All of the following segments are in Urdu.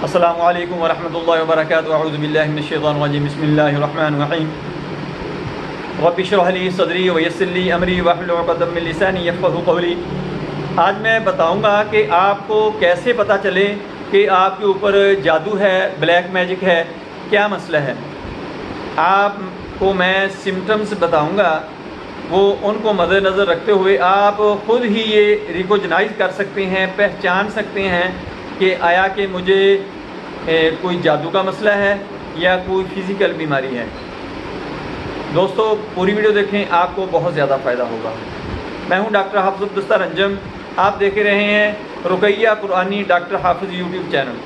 السلام علیکم ورحمۃ اللہ وبرکاتہ. اعوذ باللہ من الشیطان الرجیم. بسم اللہ الرحمن الرحیم. رب اشرح لی صدری ویسر لی امری واحلل عقدۃ من لسانی یفقہوا قولی. آج میں بتاؤں گا کہ آپ کو کیسے پتہ چلے کہ آپ کے اوپر جادو ہے، بلیک میجک ہے، کیا مسئلہ ہے. آپ کو میں سمٹمز بتاؤں گا، وہ ان کو مد نظر رکھتے ہوئے آپ خود ہی یہ ریکوگنائز کر سکتے ہیں، پہچان سکتے ہیں کہ آیا کہ مجھے کوئی جادو کا مسئلہ ہے یا کوئی فزیکل بیماری ہے. دوستو پوری ویڈیو دیکھیں، آپ کو بہت زیادہ فائدہ ہوگا. میں ہوں ڈاکٹر حافظ الدستار انجم. آپ دیکھ رہے ہیں رقیہ قرآنی ڈاکٹر حافظ یوٹیوب چینل.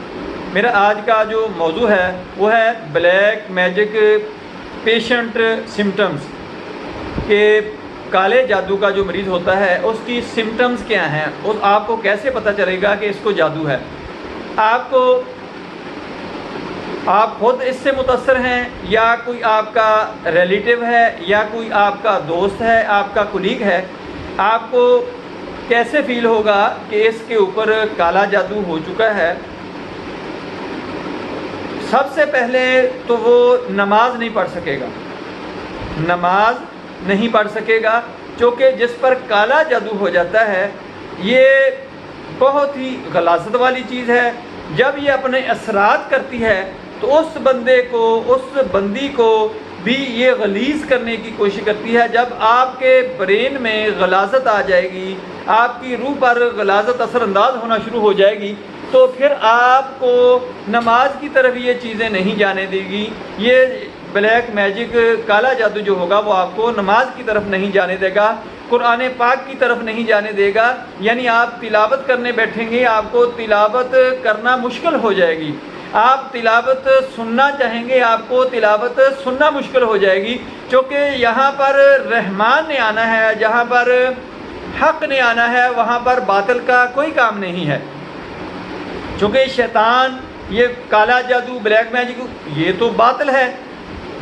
میرا آج کا جو موضوع ہے وہ ہے بلیک میجک پیشنٹ سمٹمز، کہ کالے جادو کا جو مریض ہوتا ہے اس کی سمٹمز کیا ہیں، اور آپ کو کیسے پتہ چلے گا کہ اس کو جادو ہے. آپ خود اس سے متاثر ہیں یا کوئی آپ کا ریلیٹیو ہے یا کوئی آپ کا دوست ہے، آپ کا کولیگ ہے. آپ کو کیسے فیل ہوگا کہ اس کے اوپر کالا جادو ہو چکا ہے. سب سے پہلے تو وہ نماز نہیں پڑھ سکے گا، نماز نہیں پڑھ سکے گا، چونکہ جس پر کالا جادو ہو جاتا ہے یہ بہت ہی غلاظت والی چیز ہے. جب یہ اپنے اثرات کرتی ہے تو اس بندے کو، اس بندی کو بھی یہ غلیظ کرنے کی کوشش کرتی ہے. جب آپ کے برین میں غلاظت آ جائے گی، آپ کی روح پر غلاظت اثر انداز ہونا شروع ہو جائے گی، تو پھر آپ کو نماز کی طرف یہ چیزیں نہیں جانے دے گی. یہ بلیک میجک کالا جادو جو ہوگا وہ آپ کو نماز کی طرف نہیں جانے دے گا، قرآن پاک کی طرف نہیں جانے دے گا. یعنی آپ تلاوت کرنے بیٹھیں گے، آپ کو تلاوت کرنا مشکل ہو جائے گی. آپ تلاوت سننا چاہیں گے، آپ کو تلاوت سننا مشکل ہو جائے گی. چونکہ یہاں پر رحمان نے آنا ہے، جہاں پر حق نے آنا ہے، وہاں پر باطل کا کوئی کام نہیں ہے. چونکہ شیطان، یہ کالا جادو، بلیک میجک، یہ تو باطل ہے.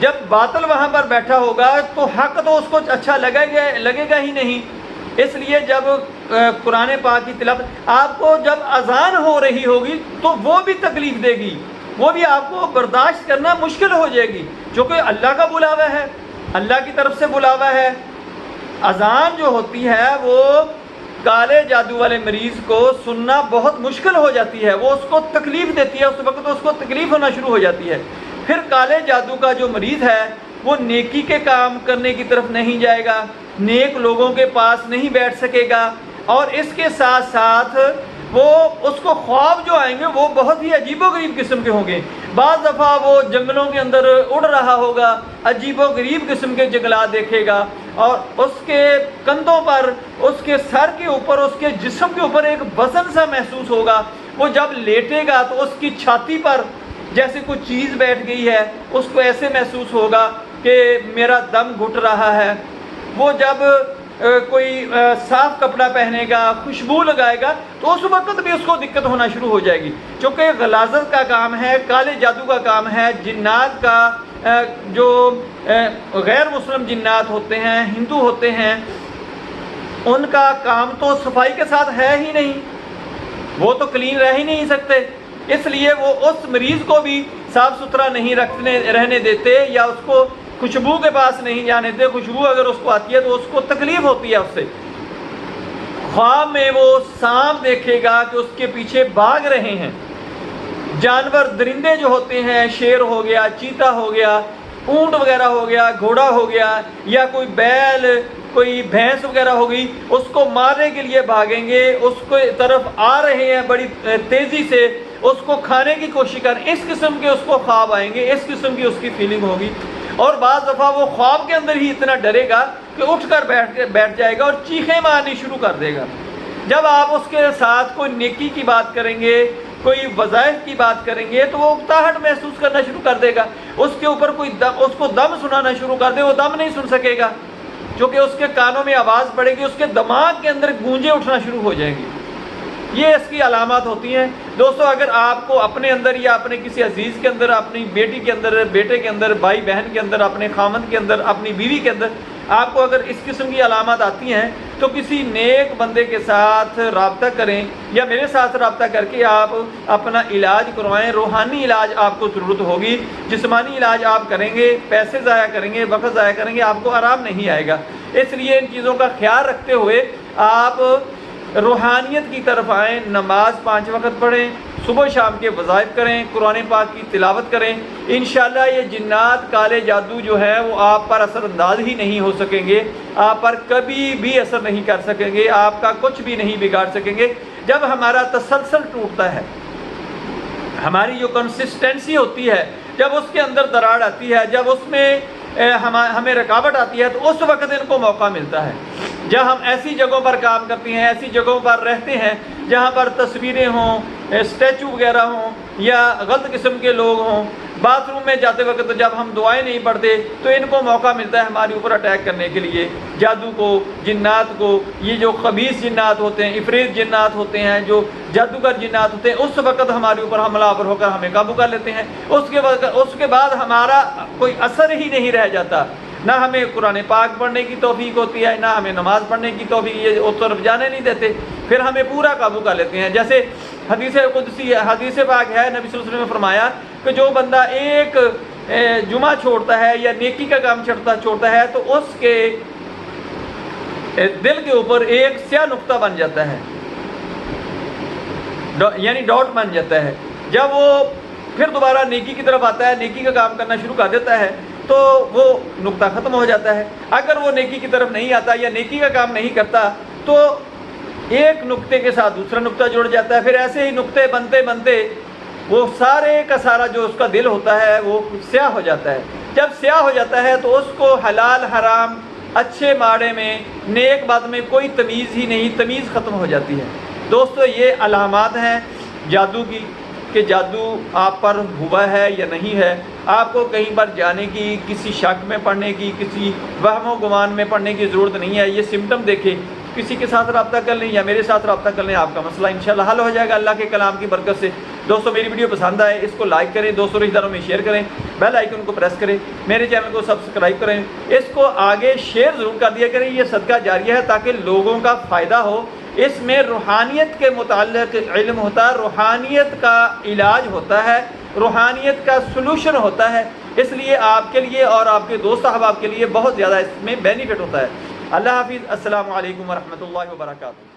جب باطل وہاں پر بیٹھا ہوگا تو حق تو اس کو اچھا لگے گا ہی نہیں. اس لیے جب قرآن پاک کی تلاوت، آپ کو جب اذان ہو رہی ہوگی تو وہ بھی تکلیف دے گی، وہ بھی آپ کو برداشت کرنا مشکل ہو جائے گی. چونکہ اللہ کا بلاوا ہے، اللہ کی طرف سے بلاوا ہے. اذان جو ہوتی ہے وہ کالے جادو والے مریض کو سننا بہت مشکل ہو جاتی ہے، وہ اس کو تکلیف دیتی ہے، اس وقت اس کو تکلیف ہونا شروع ہو جاتی ہے. پھر کالے جادو کا جو مریض ہے وہ نیکی کے کام کرنے کی طرف نہیں جائے گا، نیک لوگوں کے پاس نہیں بیٹھ سکے گا، اور اس کے ساتھ ساتھ وہ اس کو خواب جو آئیں گے وہ بہت ہی عجیب و غریب قسم کے ہوں گے. بعض دفعہ وہ جنگلوں کے اندر اڑ رہا ہوگا، عجیب و غریب قسم کے جنگلات دیکھے گا، اور اس کے کندھوں پر، اس کے سر کے اوپر، اس کے جسم کے اوپر ایک وزن سا محسوس ہوگا. وہ جب لیٹے گا تو اس کی چھاتی پر جیسے کوئی چیز بیٹھ گئی ہے، اس کو ایسے محسوس ہوگا کہ میرا دم گھٹ رہا ہے. وہ جب کوئی صاف کپڑا پہنے گا، خوشبو لگائے گا، تو اس وقت بھی اس کو دقت ہونا شروع ہو جائے گی. چونکہ غلاظت کا کام ہے، کالے جادو کا کام ہے. جنات کا جو غیر مسلم جنات ہوتے ہیں، ہندو ہوتے ہیں، ان کا کام تو صفائی کے ساتھ ہے ہی نہیں، وہ تو کلین رہ ہی نہیں سکتے. اس لیے وہ اس مریض کو بھی صاف ستھرا نہیں رہنے دیتے، یا اس کو خوشبو کے پاس نہیں جانے دیتے. خوشبو اگر اس کو آتی ہے تو اس کو تکلیف ہوتی ہے اس سے. خواب میں وہ سانپ دیکھے گا کہ اس کے پیچھے بھاگ رہے ہیں. جانور، درندے جو ہوتے ہیں، شیر ہو گیا، چیتا ہو گیا، اونٹ وغیرہ ہو گیا، گھوڑا ہو گیا، یا کوئی بیل، کوئی بھینس وغیرہ ہو گئی، اس کو مارنے کے لیے بھاگیں گے، اس کو طرف آ رہے ہیں بڑی تیزی سے، اس کو کھانے کی کوشش کریں. اس قسم کے اس کو خواب آئیں گے، اس قسم کی اس کی فیلنگ ہوگی. اور بعض دفعہ وہ خواب کے اندر ہی اتنا ڈرے گا کہ اٹھ کر بیٹھ جائے گا اور چیخیں مارنی شروع کر دے گا. جب آپ اس کے ساتھ کوئی نیکی کی بات کریں گے، کوئی وظائف کی بات کریں گے، تو وہ اکتاہٹ محسوس کرنا شروع کر دے گا. اس کے اوپر کوئی اس کو دم سنانا شروع کر دے، وہ دم نہیں سن سکے گا، کیونکہ اس کے کانوں میں آواز پڑے گی، اس کے دماغ کے اندر گونجیں اٹھنا شروع ہو جائیں گی. یہ اس کی علامات ہوتی ہیں. دوستو اگر آپ کو اپنے اندر یا اپنے کسی عزیز کے اندر، اپنی بیٹی کے اندر، بیٹے کے اندر، بھائی بہن کے اندر، اپنے خامند کے اندر، اپنی بیوی کے اندر آپ کو اگر اس قسم کی علامات آتی ہیں تو کسی نیک بندے کے ساتھ رابطہ کریں یا میرے ساتھ رابطہ کر کے آپ اپنا علاج کروائیں۔ روحانی علاج آپ کو ضرورت ہوگی، جسمانی علاج آپ کریں گے، پیسے ضائع کریں گے، وقت ضائع کریں گے، آپ کو آرام نہیں آئے گا۔ اس لیے ان چیزوں کا خیال رکھتے ہوئے آپ روحانیت کی طرف آئیں، نماز 5 وقت پڑھیں، صبح شام کے وظائف کریں، قرآن پاک کی تلاوت کریں۔ انشاءاللہ یہ جنات کالے جادو جو ہے وہ آپ پر اثر انداز ہی نہیں ہو سکیں گے، آپ پر کبھی بھی اثر نہیں کر سکیں گے، آپ کا کچھ بھی نہیں بگاڑ سکیں گے۔ جب ہمارا تسلسل ٹوٹتا ہے، ہماری جو کنسسٹنسی ہوتی ہے، جب اس کے اندر دراڑ آتی ہے، جب اس میں ہمیں رکاوٹ آتی ہے، تو اس وقت ان کو موقع ملتا ہے۔ جب ہم ایسی جگہوں پر کام کرتے ہیں، ایسی جگہوں پر رہتے ہیں جہاں پر تصویریں ہوں، اسٹیچو وغیرہ ہوں یا غلط قسم کے لوگ ہوں، باتھ روم میں جاتے وقت جب ہم دعائیں نہیں پڑھتے تو ان کو موقع ملتا ہے ہمارے اوپر اٹیک کرنے کے لیے، جادو کو، جنات کو۔ یہ جو خبیث جنات ہوتے ہیں، عفریت جنات ہوتے ہیں، جو جادوگر جنات ہوتے ہیں، اس وقت ہمارے اوپر حملہ آور ہو کر ہمیں قابو کر لیتے ہیں۔ اس کے بعد ہمارا کوئی اثر ہی نہیں رہ جاتا، نہ ہمیں قرآن پاک پڑھنے کی توفیق ہوتی ہے، نہ ہمیں نماز پڑھنے کی توفیق، یہ اس طرف جانے نہیں دیتے، پھر ہمیں پورا قابو کر لیتے ہیں۔ جیسے حدیث قدسی ہے، حدیث پاک ہے، نبی صلی اللہ علیہ وسلم نے فرمایا کہ جو بندہ ایک جمعہ چھوڑتا ہے یا نیکی کا کام چھوڑتا ہے تو اس کے دل کے اوپر ایک سیاہ نقطہ بن جاتا ہے، یعنی ڈاٹ بن جاتا ہے۔ جب وہ پھر دوبارہ نیکی کی طرف آتا ہے، نیکی کا کام کرنا شروع کر دیتا ہے تو وہ نقطہ ختم ہو جاتا ہے۔ اگر وہ نیکی کی طرف نہیں آتا یا نیکی کا کام نہیں کرتا تو ایک نقطے کے ساتھ دوسرا نقطہ جڑ جاتا ہے، پھر ایسے ہی نقطے بنتے بنتے وہ سارے کا سارا جو اس کا دل ہوتا ہے وہ سیاہ ہو جاتا ہے۔ جب سیاہ ہو جاتا ہے تو اس کو حلال حرام، اچھے ماڑے میں، نیک بد میں کوئی تمیز ہی نہیں، تمیز ختم ہو جاتی ہے۔ دوستو یہ علامات ہیں جادو کی کہ جادو آپ پر ہوا ہے یا نہیں ہے۔ آپ کو کہیں پر جانے کی، کسی شک میں پڑنے کی، کسی وہم و گمان میں پڑنے کی ضرورت نہیں ہے۔ یہ سمٹم دیکھیں، کسی کے ساتھ رابطہ کر لیں یا میرے ساتھ رابطہ کر لیں، آپ کا مسئلہ انشاءاللہ حل ہو جائے گا اللہ کے کلام کی برکت سے۔ دوستو میری ویڈیو پسند آئے اس کو لائک کریں، دوستوں رشتہ داروں میں شیئر کریں، بیل آئیکن کو پریس کریں، میرے چینل کو سبسکرائب کریں، اس کو آگے شیئر ضرور کر دیا کریں۔ یہ صدقہ جاریہ ہے تاکہ لوگوں کا فائدہ ہو۔ اس میں روحانیت کے متعلق علم ہوتا ہے، روحانیت کا علاج ہوتا ہے، روحانیت کا سلوشن ہوتا ہے، اس لیے آپ کے لیے اور آپ کے دوست احباب کے لیے بہت زیادہ اس میں بینیفٹ ہوتا ہے۔ اللہ حافظ، السلام علیکم ورحمۃ اللہ وبرکاتہ۔